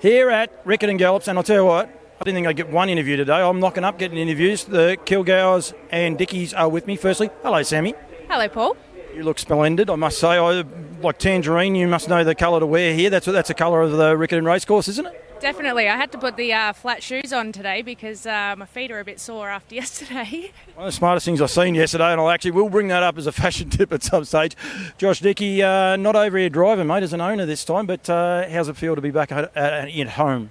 here at Riccarton Gallops, and I'll tell you what, I didn't think I'd get one interview today. I'm knocking up getting interviews. The Kilgours and Dickies are with me. Firstly, hello Sammy. Hello Paul. You look splendid, I must say. Like tangerine, you must know the colour to wear here. That's the colour of the Riccarton Racecourse, isn't it? Definitely. I had to put the flat shoes on today because my feet are a bit sore after yesterday. One of the smartest things I've seen yesterday, and I will bring that up as a fashion tip at some stage. Josh Dickie, not over here driving, mate, as an owner this time, but how's it feel to be back at home?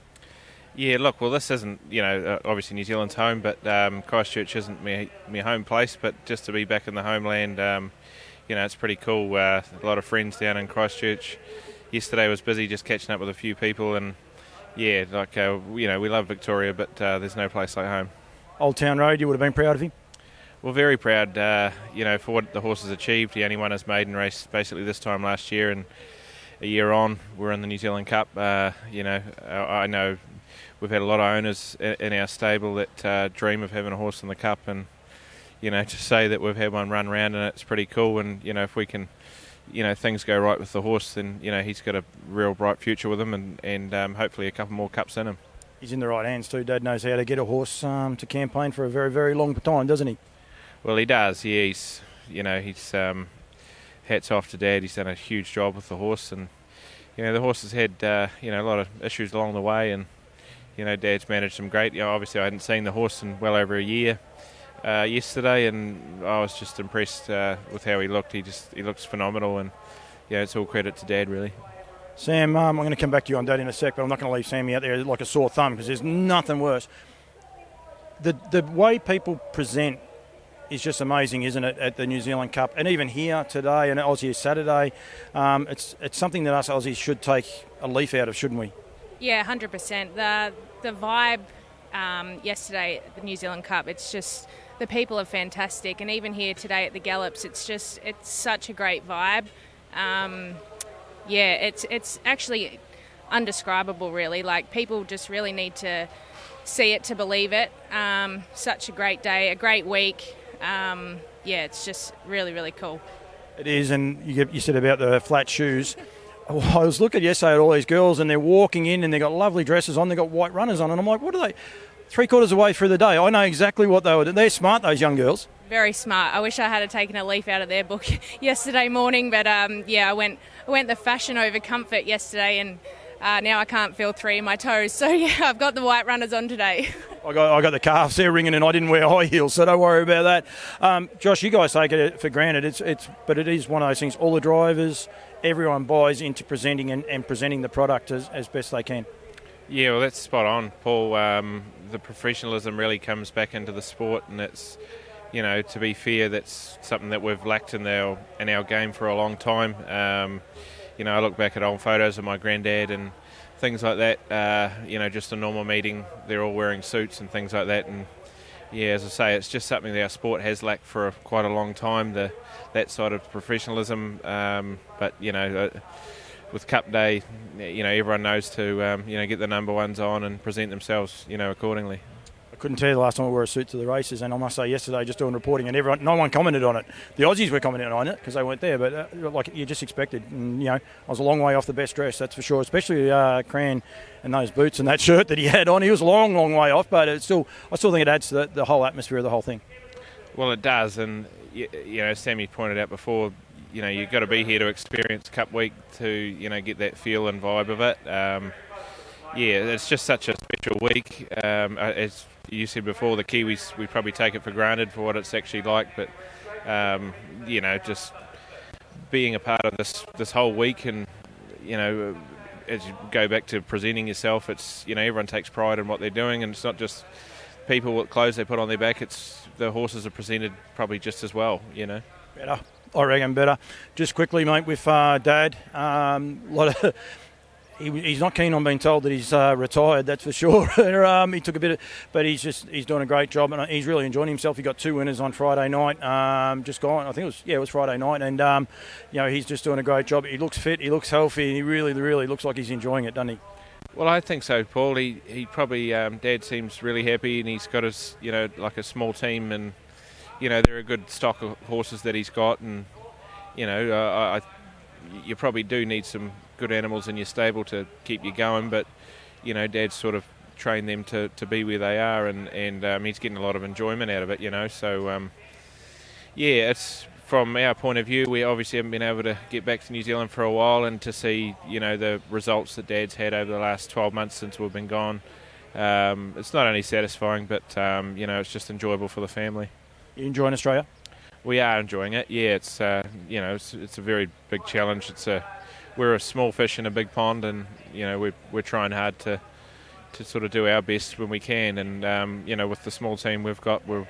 Yeah, look, well, this isn't, obviously New Zealand's home, but Christchurch isn't my home place, but just to be back in the homeland, it's pretty cool. A lot of friends down in Christchurch. Yesterday was busy just catching up with a few people, and yeah, we love Victoria, but there's no place like home. Old Town Road, you would have been proud of him? Well, very proud, for what the horse has achieved. He only won his maiden race basically this time last year, and a year on, we're in the New Zealand Cup. I know we've had a lot of owners in our stable that dream of having a horse in the Cup, and to say that we've had one run round and it's pretty cool. And if we can, things go right with the horse, then he's got a real bright future with him, and hopefully a couple more cups in him. He's in the right hands too. Dad knows how to get a horse to campaign for a very, very long time, doesn't he? Well, he does. Yeah, he's hats off to Dad. He's done a huge job with the horse, and the horse has had a lot of issues along the way, and Dad's managed them great. Obviously I hadn't seen the horse in well over a year yesterday, and I was just impressed with how he looked. He looks phenomenal, and it's all credit to Dad, really. Sam, I'm going to come back to you on Dad in a sec, but I'm not going to leave Sammy out there like a sore thumb, because there's nothing worse. The way people present is just amazing, isn't it, at the New Zealand Cup, and even here today and Aussie Saturday. It's something that us Aussies should take a leaf out of, shouldn't we? Yeah, 100%. The vibe yesterday at the New Zealand Cup, it's just, the people are fantastic, and even here today at the Gallops, it's such a great vibe. It's actually undescribable, really. Like, people just really need to see it to believe it. Such a great day, a great week. It's just really, really cool. It is, and you said about the flat shoes. I was looking yesterday at all these girls, and they're walking in and they've got lovely dresses on, they've got white runners on, and I'm like, what are they? 3/4 of the way through the day. I know exactly what they were doing. They're smart, those young girls. Very smart. I wish I had taken a leaf out of their book yesterday morning, but I went the fashion over comfort yesterday, and now I can't feel 3 in my toes. So yeah, I've got the white runners on today. I got the calves there ringing, and I didn't wear high heels, so don't worry about that. Josh, you guys take it for granted. But it is one of those things. All the drivers, everyone buys into presenting and presenting the product as best they can. Yeah, well, that's spot on, Paul. The professionalism really comes back into the sport, and it's, to be fair, that's something that we've lacked in our game for a long time. I look back at old photos of my granddad and things like that. Just a normal meeting, they're all wearing suits and things like that. And yeah, as I say, it's just something that our sport has lacked for quite a long time. That side of professionalism. But with Cup Day, everyone knows to get the number ones on and present themselves, accordingly. I couldn't tell you the last time I wore a suit to the races, and I must say yesterday, just doing reporting, and no one commented on it. The Aussies were commenting on it because they weren't there, but like you just expected. And, I was a long way off the best dress, that's for sure. Especially Cran and those boots and that shirt that he had on. He was a long, long way off, but I still think it adds to the whole atmosphere of the whole thing. Well, it does, and Sammy pointed out before. You've got to be here to experience Cup Week to, get that feel and vibe of it. It's just such a special week. As you said before, the Kiwis, we probably take it for granted for what it's actually like, but, just being a part of this whole week, and, as you go back to presenting yourself, it's, everyone takes pride in what they're doing, and it's not just people with clothes they put on their back, it's the horses are presented probably just as well, Better. I reckon better. Just quickly, mate, with Dad, he's not keen on being told that he's retired, that's for sure. He took a bit but he's doing a great job, and he's really enjoying himself. He got 2 winners on Friday night, just gone. I think it was Friday night, and he's just doing a great job. He looks fit, he looks healthy, and he really, really looks like he's enjoying it, doesn't he? Well, I think so, Paul. He probably, Dad seems really happy, and he's got his, like a small team, and they're a good stock of horses that he's got, and you probably do need some good animals in your stable to keep you going, but Dad's sort of trained them to be where they are, and he's getting a lot of enjoyment out of it, So, it's from our point of view, we obviously haven't been able to get back to New Zealand for a while, and to see, the results that Dad's had over the last 12 months since we've been gone, it's not only satisfying, but, it's just enjoyable for the family. You enjoying Australia? We are enjoying it. Yeah, it's it's a very big challenge. We're a small fish in a big pond, and we're trying hard to sort of do our best when we can, and with the small team we've got, we're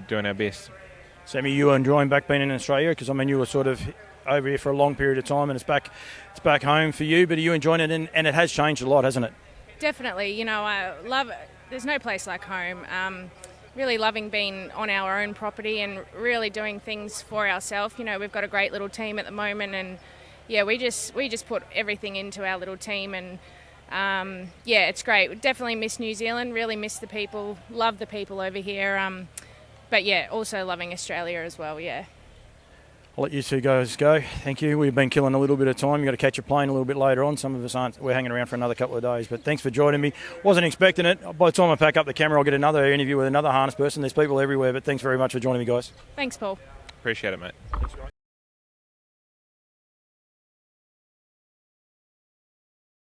doing our best. Sammy, you are enjoying back being in Australia, because you were sort of over here for a long period of time, and it's back home for you. But are you enjoying it? And it has changed a lot, hasn't it? Definitely. I love it. There's no place like home. Really loving being on our own property and really doing things for ourselves. We've got a great little team at the moment, and we just put everything into our little team, and it's great. We definitely miss New Zealand, really miss the people, love the people over here, but also loving Australia as well. I'll let you two guys go. Thank you. We've been killing a little bit of time. You've got to catch a plane a little bit later on. Some of us aren't. We're hanging around for another couple of days. But thanks for joining me. Wasn't expecting it. By the time I pack up the camera, I'll get another interview with another harness person. There's people everywhere. But thanks very much for joining me, guys. Thanks, Paul. Appreciate it, mate. Thanks, guys.